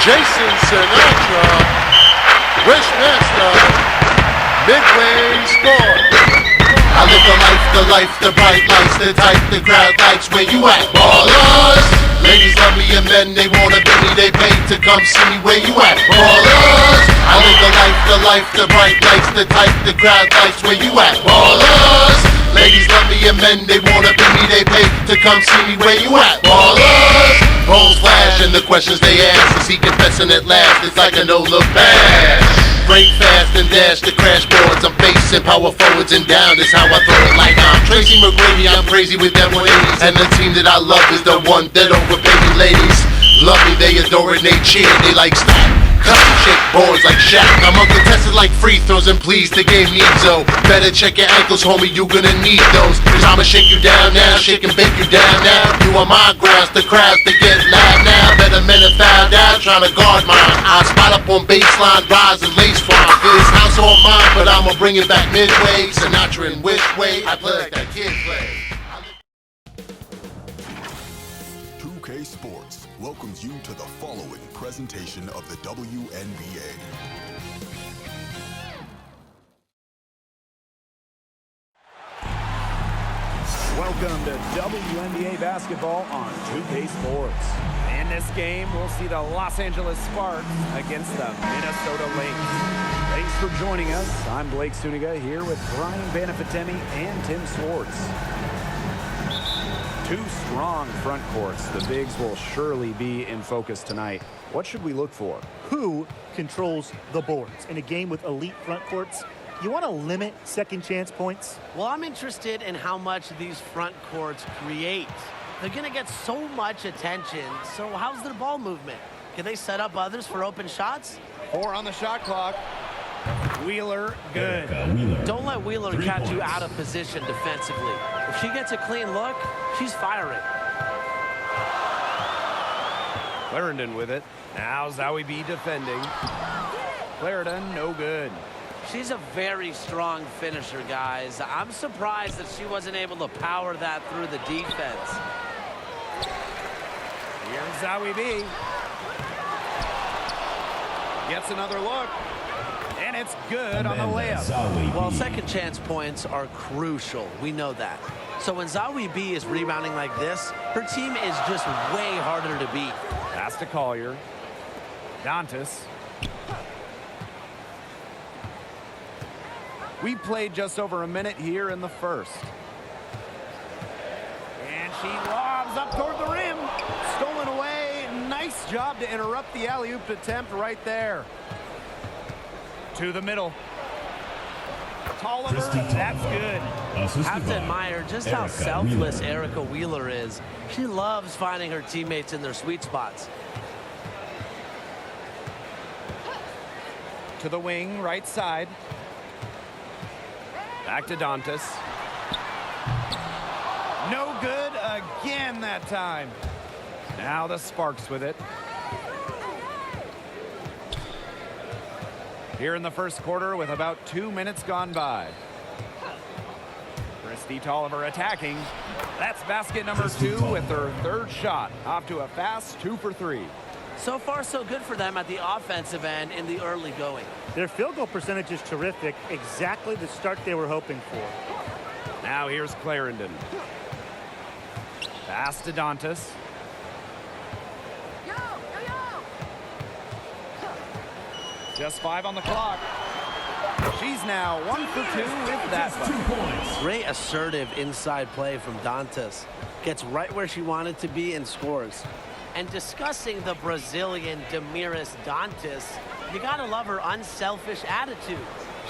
Jason Sinatra, Rich Master, Midway Sport. I live the life, the bright lights, the type the crowd likes. Where you at, ballers? Ladies love me and men, they wanna be me, they pay to come see me. Where you at, ballers? I live the life, the bright lights, the type the crowd likes. Where you at, ballers? Ladies love me and men, they wanna be me, they pay to come see me. Where you at, ballers? Balls flash and the questions they ask, is he confessing at last? It's like a no-look bash. Break fast and dash the crash boards. I'm facing power forwards and down. That's how I throw it like I'm Tracy McGrady. I'm crazy with that 180s. And the team that I love is the one that overpay me. Ladies love me, they adore and they cheer. They like stop, cut, shake boards like Shaq. I'm uncontested like free throws and please the game needs so. Better check your ankles, homie, you gonna need those. Cause I'ma shake you down now, shake and bake you down now. You are my grounds, the crowds that get loud now. Better men have found out, trying to guard mine. I spot up on baseline, rise and lace farm. This house all mine, but I'ma bring it back midway. Sinatra and which way, I play like that kid play. 2K Sports welcomes you to the following presentation of the WNBA. Welcome to WNBA basketball on 2K Sports. In this game, we'll see the Los Angeles Sparks against the Minnesota Lynx. Thanks for joining us. I'm Blake Suniga here with Brian Banafitemi and Tim Swartz. Two strong front courts. The bigs will surely be in focus tonight. What should we look for? Who controls the boards? In a game with elite front courts, you want to limit second chance points? Well, I'm interested in how much these front courts create. They're going to get so much attention. So how's their ball movement? Can they set up others for open shots? 4 on the shot clock. Wheeler, good. Don't let Wheeler catch you out of position defensively. If she gets a clean look, she's firing. Clarendon with it. Now Zowie B defending. Clarendon, no good. She's a very strong finisher, guys. I'm surprised that she wasn't able to power that through the defense. Here's Zowie B. Gets another look. And it's good on the layup. Well, second chance points are crucial. We know that. So when Zowie B is rebounding like this, her team is just way harder to beat. Pass to Collier. Dantas. We played just over a minute here in the first. And she lobs up toward the rim. Stolen away. Nice job to interrupt the alley-oop attempt right there. To the middle. Tolliver, that's good. I have to admire just how selfless Erica Wheeler is. She loves finding her teammates in their sweet spots. To the wing, right side. Back to Dantas. No good again that time. Now the Sparks with it. Here in the first quarter with about 2 minutes gone by. Christy Tolliver attacking. That's basket number 2 with her third shot. Off to a fast 2 for 3. So far, so good for them at the offensive end in the early going. Their field goal percentage is terrific. Exactly the start they were hoping for. Now here's Clarendon. Pass to Dantas. Just 5 on the clock. She's now 1 for 2 with that bucket. Great assertive inside play from Dantas. Gets right where she wanted to be and scores. And discussing the Brazilian Damiris Dantas, you gotta love her unselfish attitude.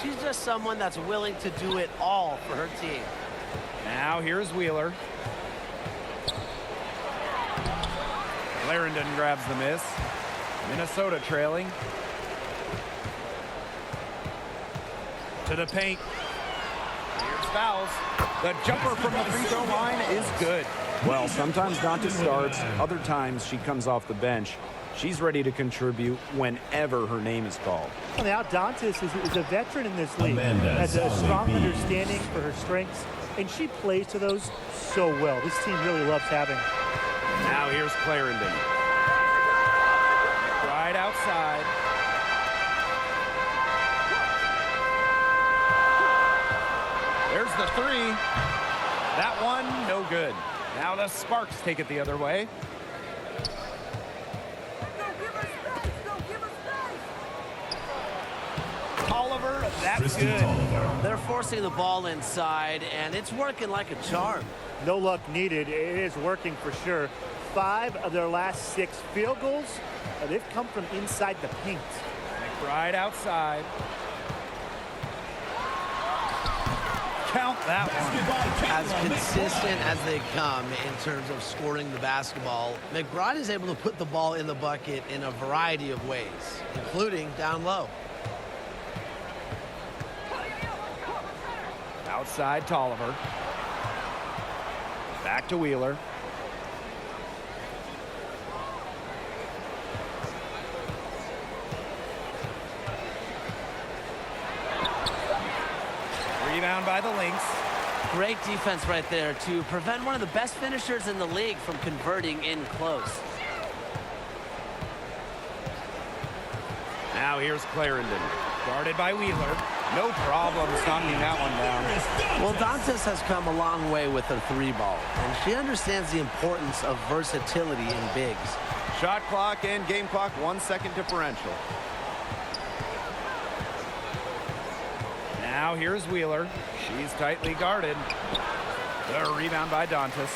She's just someone that's willing to do it all for her team. Now here's Wheeler. Clarendon grabs the miss. Minnesota trailing. To the paint. Here's fouls. The jumper from the free throw line is good. Well, sometimes Dantas starts, other times she comes off the bench. She's ready to contribute whenever her name is called. Well, now Dantas is a veteran in this league, has a strong understanding for her strengths, and she plays to those so well. This team really loves having her. Now here's Clarendon. Right right outside. There's the three. That one, no good. Now the Sparks take it the other way. Oliver, that's good. They're forcing the ball inside, and it's working like a charm. No luck needed. It is working for sure. 5 of their last 6 field goals, they've come from inside the paint. McBride outside. Count that one. As consistent as they come in terms of scoring the basketball, McBride is able to put the ball in the bucket in a variety of ways, including down low. Outside Tolliver. Back to Wheeler. Rebound by the Lynx. Great defense right there to prevent one of the best finishers in the league from converting in close. Now here's Clarendon. Guarded by Wheeler. No problem knocking that one down. Well, Dantas has come a long way with her 3-ball, and she understands the importance of versatility in bigs. Shot clock and game clock, 1 second differential. Now here's Wheeler. She's tightly guarded. The rebound by Dantas.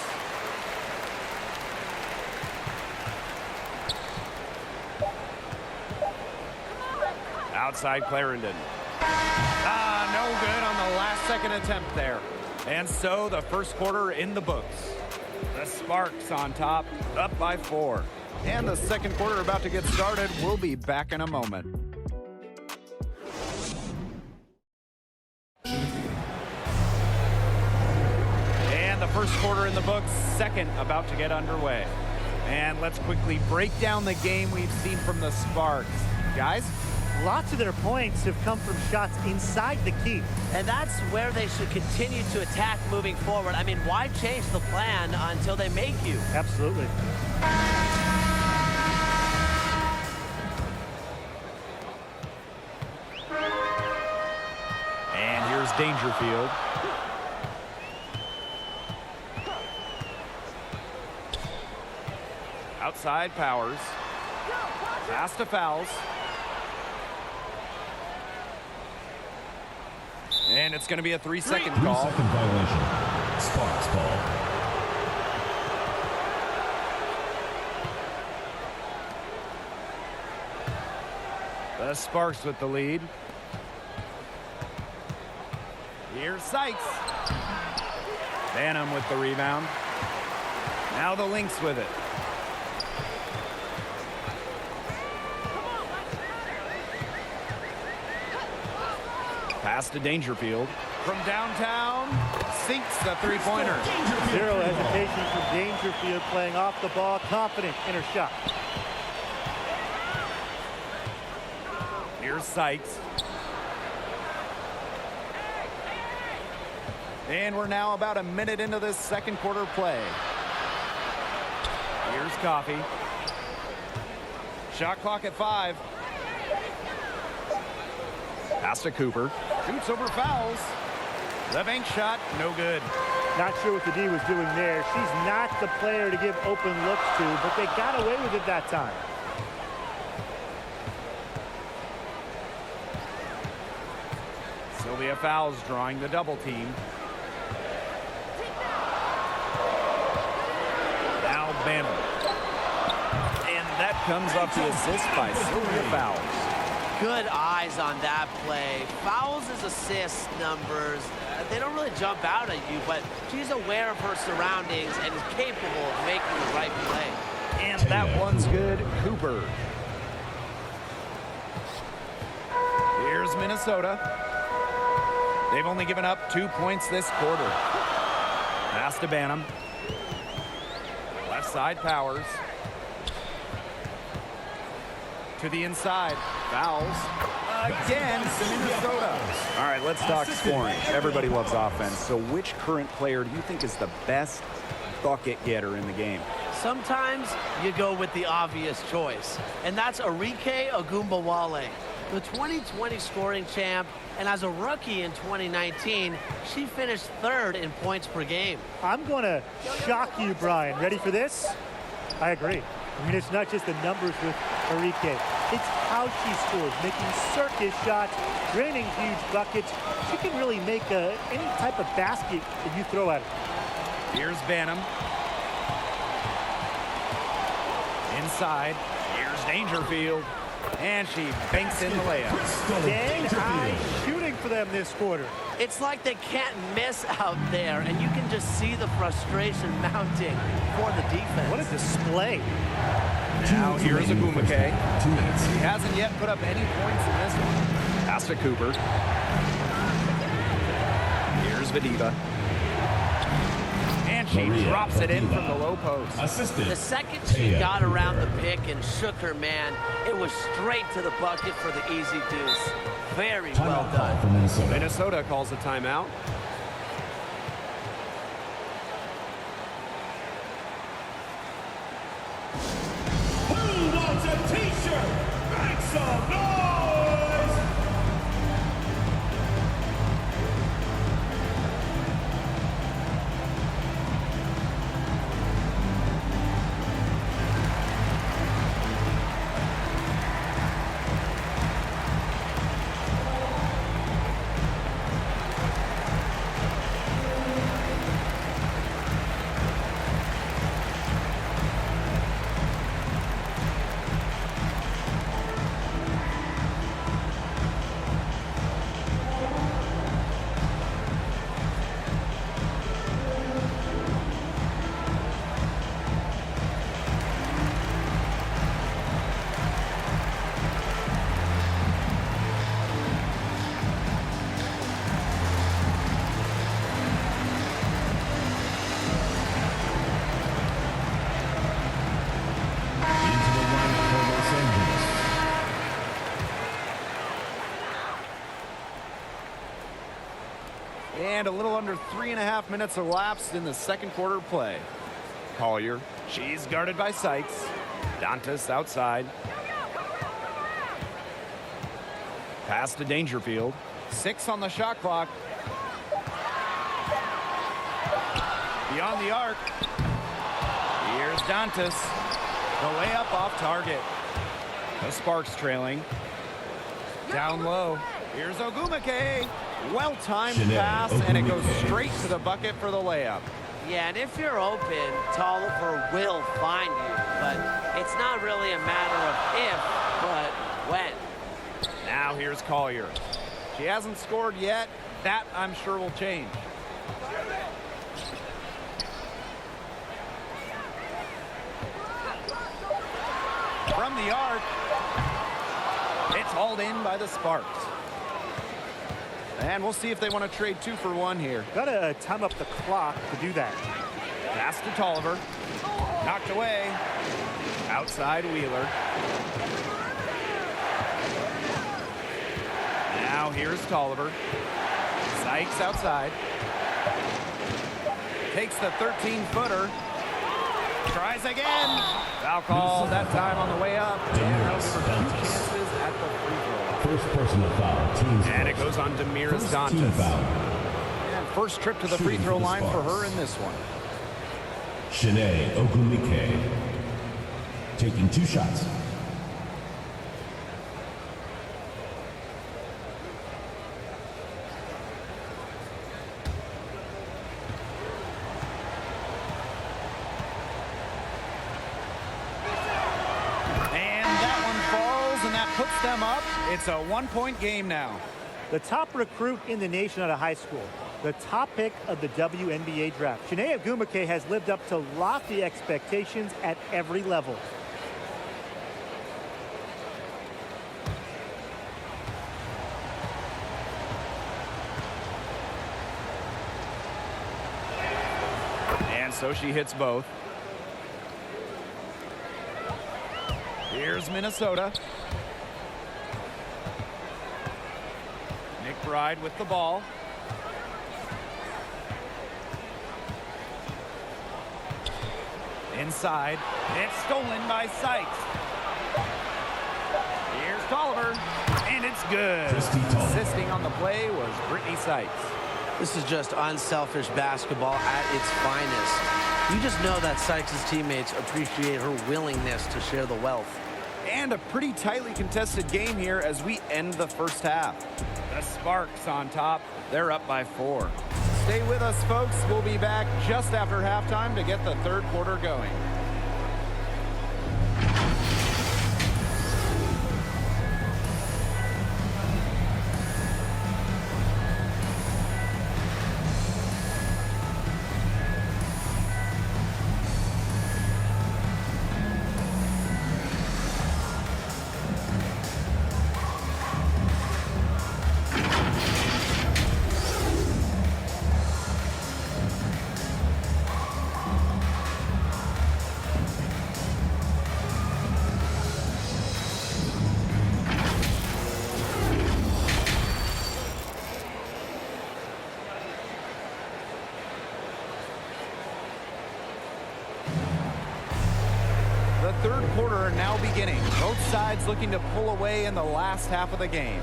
Outside Clarendon. No good on the last second attempt there. And so the first quarter in the books. The Sparks on top, up by 4. And the second quarter about to get started. We'll be back in a moment. And the first quarter in the books, second about to get underway. And let's quickly break down the game we've seen from the Sparks. Guys? Lots of their points have come from shots inside the key. And that's where they should continue to attack moving forward. I mean, why change the plan until they make you? Absolutely. And here's Dangerfield. Outside Powers. Pass to Fouls. And it's going to be a 3-second call. 3-second violation. Sparks ball. The Sparks with the lead. Here's Sykes. Banham with the rebound. Now the Lynx with it. Pass to Dangerfield. From downtown, sinks the three-pointer. Zero hesitation from Dangerfield, playing off the ball, confident in her shot. Here's Sykes. And we're now about a minute into this second quarter play. Here's Coffey. Shot clock at 5. Pass to Cooper. Shoots over Fouls. The bank shot, no good. Not sure what the D was doing there. She's not the player to give open looks to, but they got away with it that time. Sylvia Fouls drawing the double team. Now Banham. And that comes off the assist by Sylvia Fouls. Good eyes on that play. Fouls' assist numbers, they don't really jump out at you, but she's aware of her surroundings and is capable of making the right play. And that one's good. Cooper. Here's Minnesota. They've only given up 2 points this quarter. Pass to Banham. Left side Powers. To the inside. Fouls. Again to Minnesota. All right, let's talk scoring. Everybody loves offense. So which current player do you think is the best bucket getter in the game? Sometimes you go with the obvious choice, and that's Arike Ogunbowale, the 2020 scoring champ, and as a rookie in 2019, she finished third in points per game. I'm going to shock you, Brian. Ready for this? I agree. I mean, it's not just the numbers with Arike. It's how she scores, making circus shots, draining huge buckets. She can really make any type of basket that you throw at her. Here's Banham. Inside. Here's Dangerfield. And she banks in the layup. Dang eyes shooting for them this quarter. It's like they can't miss out there, and you can just see the frustration mounting for the defense. What a display. Now here's Agumake. 2 minutes. He hasn't yet put up any points in this one. Pass to Cooper. Here's Vadiva. And she Maria drops it in Vadiva. from the low post. Assistant. The second she Taya got around the Cooper. pick and shook her man, it was straight to the bucket for the easy deuce. Very well Timeout call done. for Minnesota. Minnesota calls a timeout. Who wants a t-shirt? Make some noise! Into the lineup for Los Angeles. And a little under 3.5 minutes elapsed in the second quarter play. Collier. She's guarded by Sykes. Dantas outside. Pass to Dangerfield. 6 on the shot clock. Beyond the arc. Here's Dantas. The layup off target. The Sparks trailing. Down low. Here's Ogumake. Well-timed Shanae pass, and it goes Ogumake. straight to the bucket for the layup. Yeah, and if you're open, Tolliver will find you. But it's not really a matter of if, but when. Now here's Collier. She hasn't scored yet. That, I'm sure, will change. From the arc. It's hauled in by the Sparks. And we'll see if they want to trade 2 for 1 here. Got to time up the clock to do that. Pass to Tolliver. Knocked away. Outside Wheeler. Now here's Tolliver. Sykes outside. Takes the 13-footer. Tries again. Foul call that time on the way up. And that'll give her 2 chances at the free throw. First personal foul. Team's And it first. goes on Demiris First team Dantas. foul. And first trip to the free Shooting throw for the line for Sparks. her in this one. Shanae Ogumake. Taking 2 shots. And that one falls, and that puts them up. It's a 1-point game now. The top recruit in the nation out of high school. The top pick of the WNBA draft. Shanae Ogumake has lived up to lofty expectations at every level. And so she hits both. Here's Minnesota. McBride with the ball. Inside. It's stolen by Sykes. Here's Tolliver. And it's good. Assisting on the play was Brittany Sykes. This is just unselfish basketball at its finest. You just know that Sykes' teammates appreciate her willingness to share the wealth. And a pretty tightly contested game here as we end the first half. The Sparks on top. They're up by 4. Stay with us, folks. We'll be back just after halftime to get the third quarter going. The third quarter now beginning. Both sides looking to pull away in the last half of the game.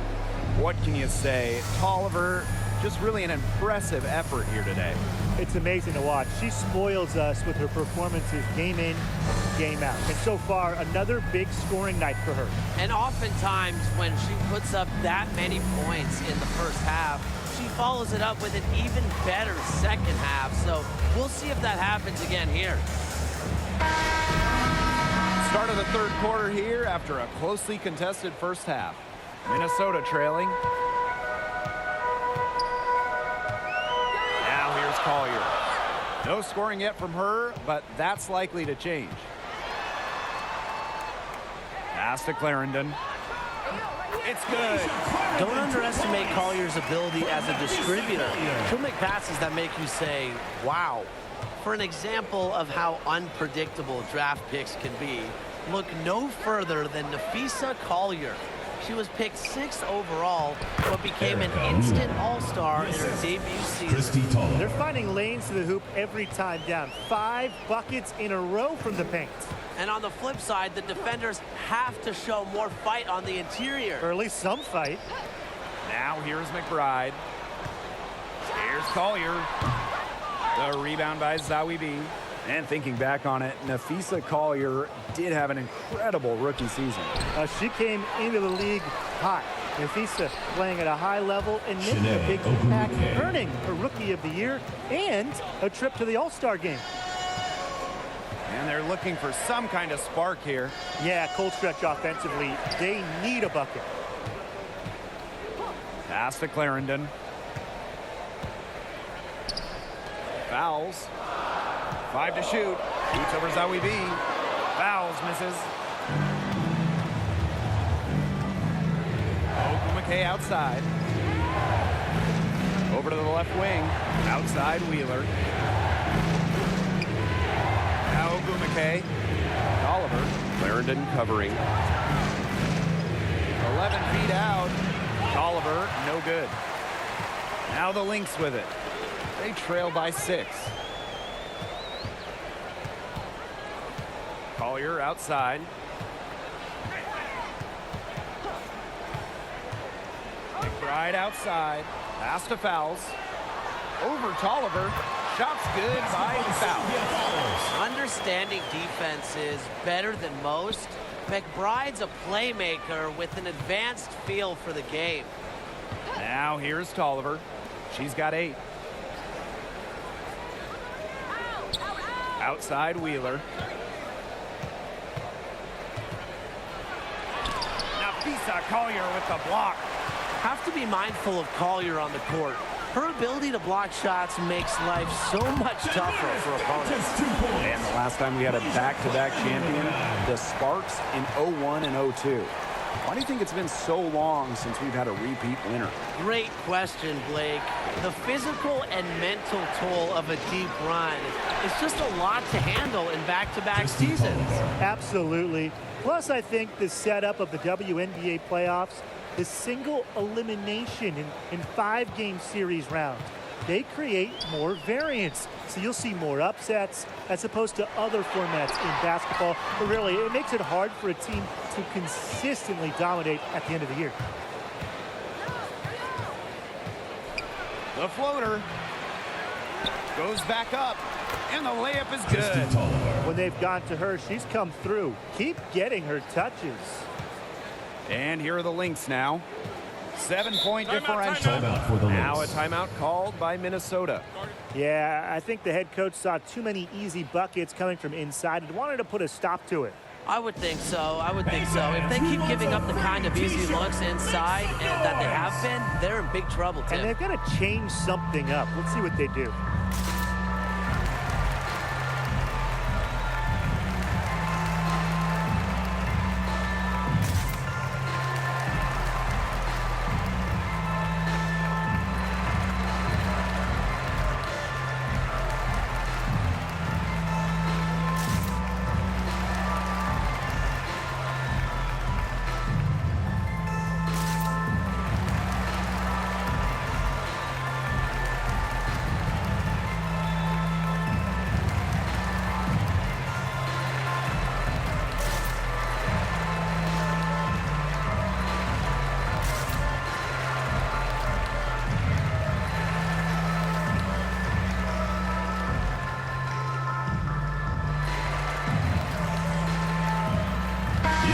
What can you say? Tolliver, just really an impressive effort here today. It's amazing to watch. She spoils us with her performances game in, game out. And so far, another big scoring night for her. And oftentimes when she puts up that many points in the first half, she follows it up with an even better second half. So we'll see if that happens again here. Start of the third quarter here after a closely contested first half. Minnesota trailing. Now here's Collier. No scoring yet from her, but that's likely to change. Pass to Clarendon. It's good. Don't underestimate Collier's ability as a distributor. She'll make passes that make you say, wow. For an example of how unpredictable draft picks can be, look no further than Nafisa Collier. She was picked 6th overall, but became an instant all-star in her debut season. They're finding lanes to the hoop every time down. 5 buckets in a row from the paint. And on the flip side, the defenders have to show more fight on the interior. Or at least some fight. Now here's McBride. Here's Collier. The rebound by Zawi B. And thinking back on it, Nafisa Collier did have an incredible rookie season. She came into the league hot. Nafisa playing at a high level and making a big impact, earning a Rookie of the Year and a trip to the All-Star game. And they're looking for some kind of spark here. Yeah, cold stretch offensively. They need a bucket. Pass to Clarendon. Fouls. 5 to shoot. Shoots over Zawi B. Fouls, misses. McKay outside. Over to the left wing. Outside Wheeler. Now McKay. Oliver. Clarendon covering. 11 feet out. Oliver, no good. Now the Lynx with it. They trail by 6. Collier outside. McBride outside. Pass to Fouls. Over Tolliver. Shot's good by Fouls. Understanding defense is better than most. McBride's a playmaker with an advanced feel for the game. Now here's Tolliver. She's got 8. Outside Wheeler. Nafisa Collier with the block. Have to be mindful of Collier on the court. Her ability to block shots makes life so much tougher for opponents. And the last time we had a back-to-back champion, the Sparks in 01 and 02. Why do you think it's been so long since we've had a repeat winner? Great question, Blake. The physical and mental toll of a deep run is just a lot to handle in back-to-back seasons. Absolutely. Plus, I think the setup of the WNBA playoffs, the single elimination in 5-game series round, they create more variance. So you'll see more upsets as opposed to other formats in basketball. But really, it makes it hard for a team to consistently dominate at the end of the year. The floater goes back up, and the layup is good. When they've gone to her, she's come through. Keep getting her touches. And here are the Lynx now. 7-point differential. Timeout for the Now a Lynx. timeout called by Minnesota. Yeah, I think the head coach saw too many easy buckets coming from inside and wanted to put a stop to it. I would think so. I would think so. If they keep giving up the kind of easy looks inside and that they have been, they're in big trouble, Tim. And they've got to change something up. Let's see what they do.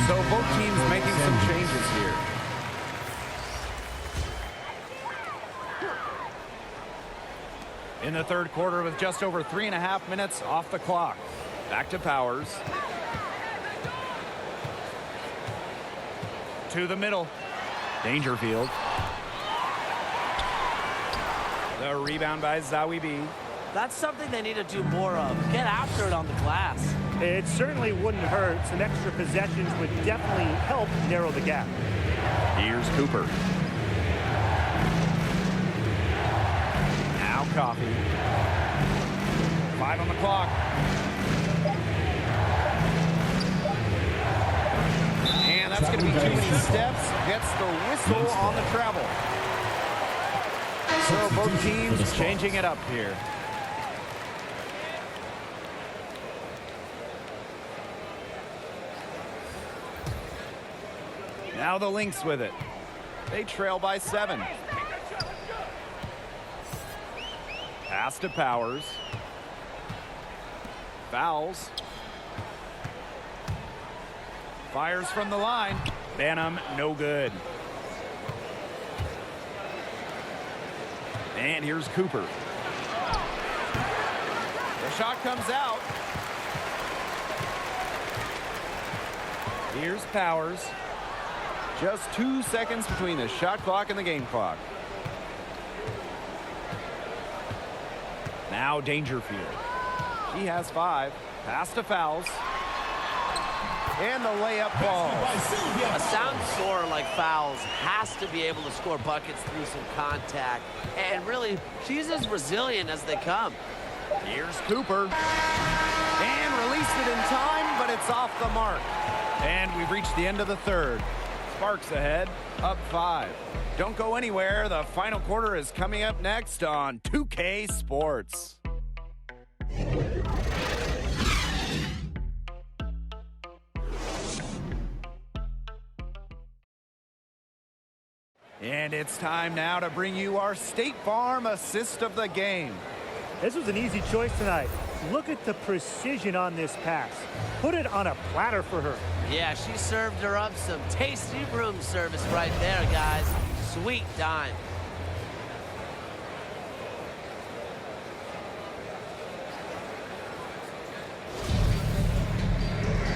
So both teams making some changes here. In the third quarter with just over 3.5 minutes off the clock. Back to Powers. To the middle. Dangerfield. The rebound by Zawi B. That's something they need to do more of. Get after it on the glass. It certainly wouldn't hurt. Some extra possessions would definitely help narrow the gap. Here's Cooper. Now Coffee. 5 on the clock. And that's going to be too many steps. Gets the whistle on the travel. So both teams changing it up here. Now the Lynx with it. They trail by 7. Pass to Powers. Fouls. Fires from the line. Banham, no good. And here's Cooper. The shot comes out. Here's Powers. Just 2 seconds between the shot clock and the game clock. Now Dangerfield. He has 5. Pass to Fouls. And the layup falls. A sound scorer like Fouls has to be able to score buckets through some contact. And really, she's as resilient as they come. Here's Cooper. And released it in time, but it's off the mark. And we've reached the end of the third. Sparks ahead, up 5. Don't go anywhere. The final quarter is coming up next on 2K Sports. And it's time now to bring you our State Farm assist of the game. This was an easy choice tonight. Look at the precision on this pass. Put it on a platter for her. Yeah, she served her up some tasty room service right there, guys. Sweet dime.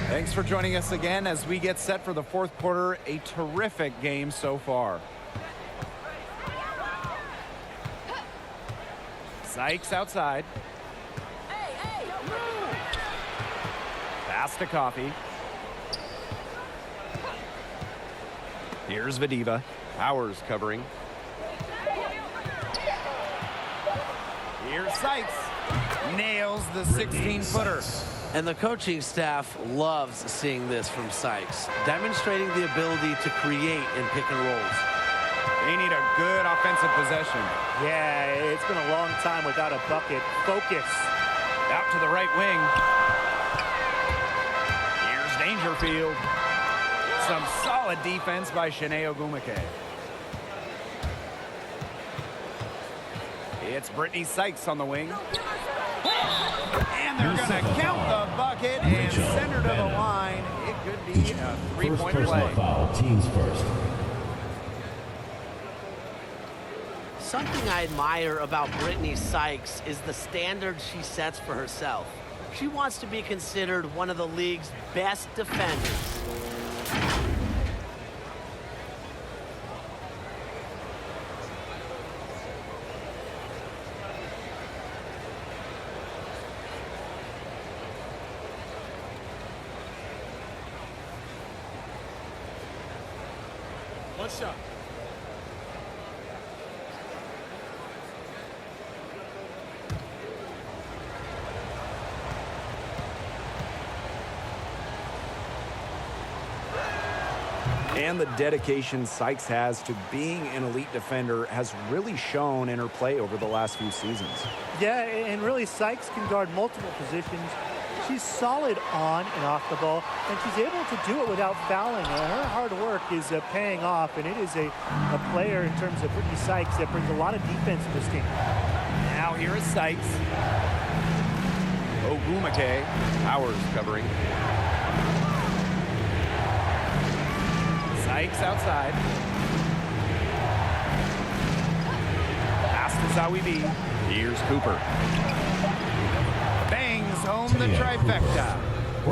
Thanks for joining us again as we get set for the fourth quarter. A terrific game so far. Sykes outside. Pass to Coffee. Here's Vadiva. Powers covering. Here's Sykes. Nails the 16-footer. And the coaching staff loves seeing this from Sykes, demonstrating the ability to create in pick and rolls. They need a good offensive possession. Yeah, it's been a long time without a bucket. Focus. Out to the right wing. Here's Dangerfield. Some solid defense by Shanae Ogwumike. It's Brittany Sykes on the wing. And they're going to count the bucket and send her to the line. It could be a three-point play. Foul, teams first. Something I admire about Brittany Sykes is the standard she sets for herself. She wants to be considered one of the league's best defenders. One shot. And the dedication Sykes has to being an elite defender has really shown in her play over the last few seasons. Yeah, and really Sykes can guard multiple positions. She's solid on and off the ball, and she's able to do it without fouling. Her hard work is paying off, and it is a player in terms of Brittany Sykes that brings a lot of defense to this team. Now here is Sykes. Ogwumike, Powers covering. Sykes outside. Pass to Zawibi. Here's Cooper. Bangs home the trifecta.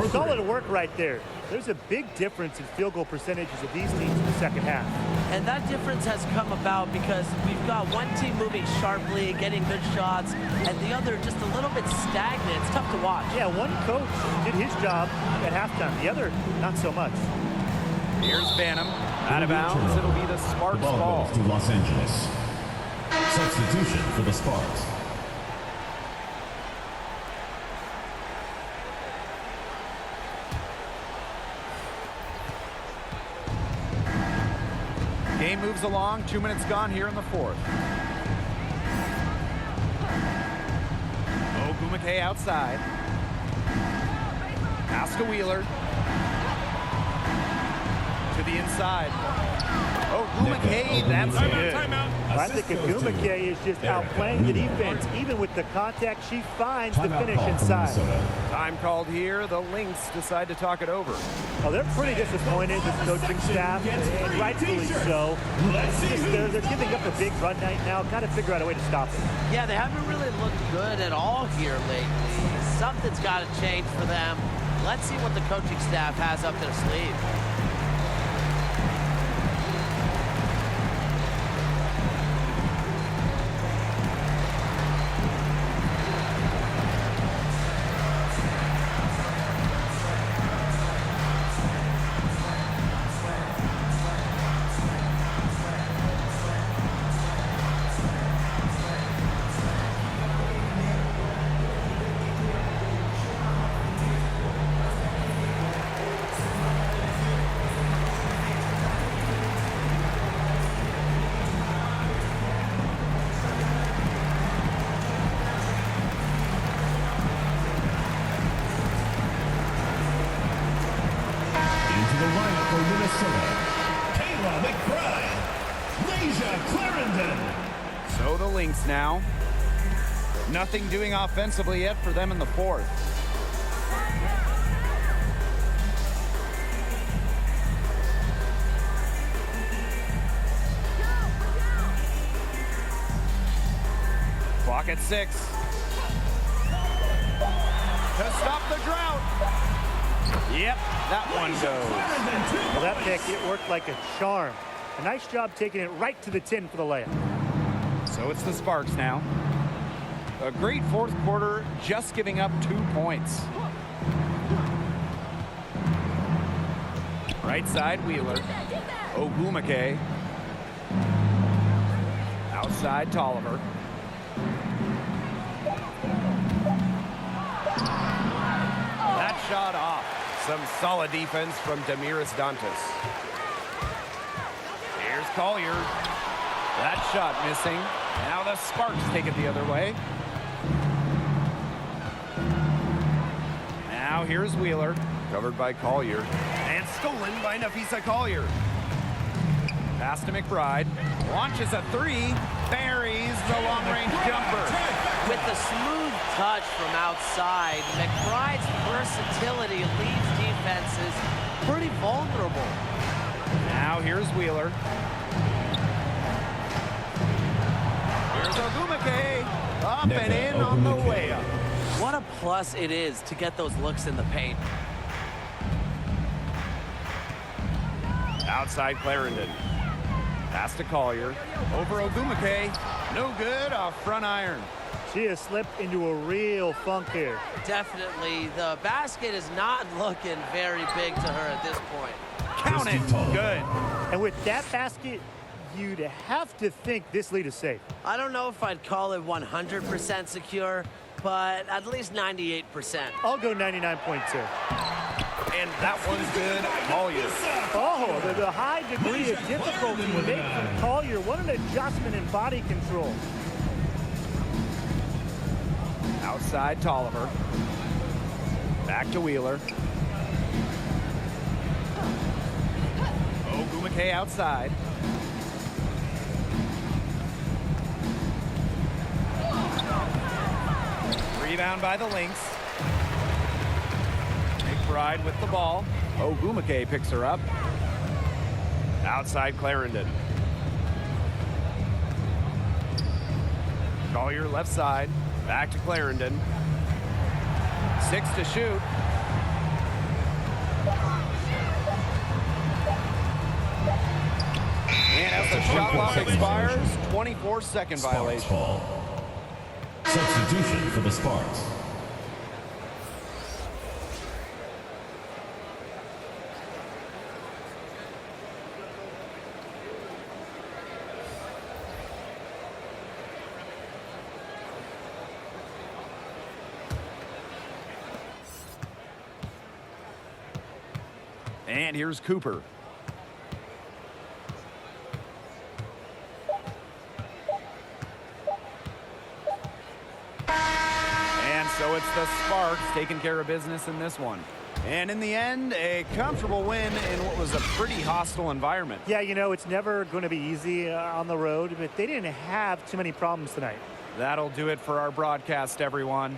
Solid work right there. There's a big difference in field goal percentages of these teams in the second half. And that difference has come about because we've got one team moving sharply, getting good shots, and the other just a little bit stagnant. It's tough to watch. Yeah, one coach did his job at halftime. The other, not so much. Here's Banham. Out of bounds. It'll be the Sparks The ball ball. goes to Los Angeles. Substitution for the Sparks. Game moves along. 2 minutes gone here in the fourth. Ogwumike outside. Pass to Wheeler. To the inside. Ogwumike, that's good. I think Ogwumike is just outplaying the defense. Even with the contact, she finds the finish inside. Time called here. The Lynx decide to talk it over. Well, they're pretty disappointed, this coaching staff, and rightfully so. They're giving up a big run night now. Got to figure out a way to stop it. Yeah, they haven't really looked good at all here lately. Something's got to change for them. Let's see what the coaching staff has up their sleeve. So the Lynx now. Nothing doing offensively yet for them in the fourth. Clock at 6. To stop the drought. Yep, that one goes. Well, that pick, it worked like a charm. A nice job taking it right to the tin for the layup. So it's the Sparks now. A great fourth quarter, just giving up 2 points. Right side, Wheeler. Ogwumike. Outside, Tolliver. That shot off. Some solid defense from Damiris Dantas. Here's Collier. That shot missing. Now the Sparks take it the other way. Now here's Wheeler. Covered by Collier. And stolen by Nafisa Collier. Pass to McBride. Launches a three. Buries the long-range jumper. With the smooth touch from outside, McBride's versatility leaves defenses pretty vulnerable. Now here's Wheeler. Here's Ogumake. Up and in on the layup. What a plus it is to get those looks in the paint. Outside Clarendon. Pass to Collier. Over Ogumake. No good off front iron. She has slipped into a real funk here. Definitely, the basket is not looking very big to her at this point. Count it. Good. And with that basket, you'd have to think this lead is safe. I don't know if I'd call it 100% secure, but at least 98%. I'll go 99.2. And that one's good. Collier. Oh, the high degree of difficulty made from Collier. What an adjustment in body control. Outside Tolliver. Back to Wheeler. Ogumake outside. Rebound by the Lynx. McBride with the ball. Ogumake picks her up. Outside Clarendon. Collier left side. Back to Clarendon. 6 to shoot. And as the shot clock expires, 24-second violation. Ball. Substitution for the Sparks. And here's Cooper. And so it's the Sparks taking care of business in this one. And in the end, a comfortable win in what was a pretty hostile environment. Yeah, you know, it's never going to be easy on the road, but they didn't have too many problems tonight. That'll do it for our broadcast, everyone.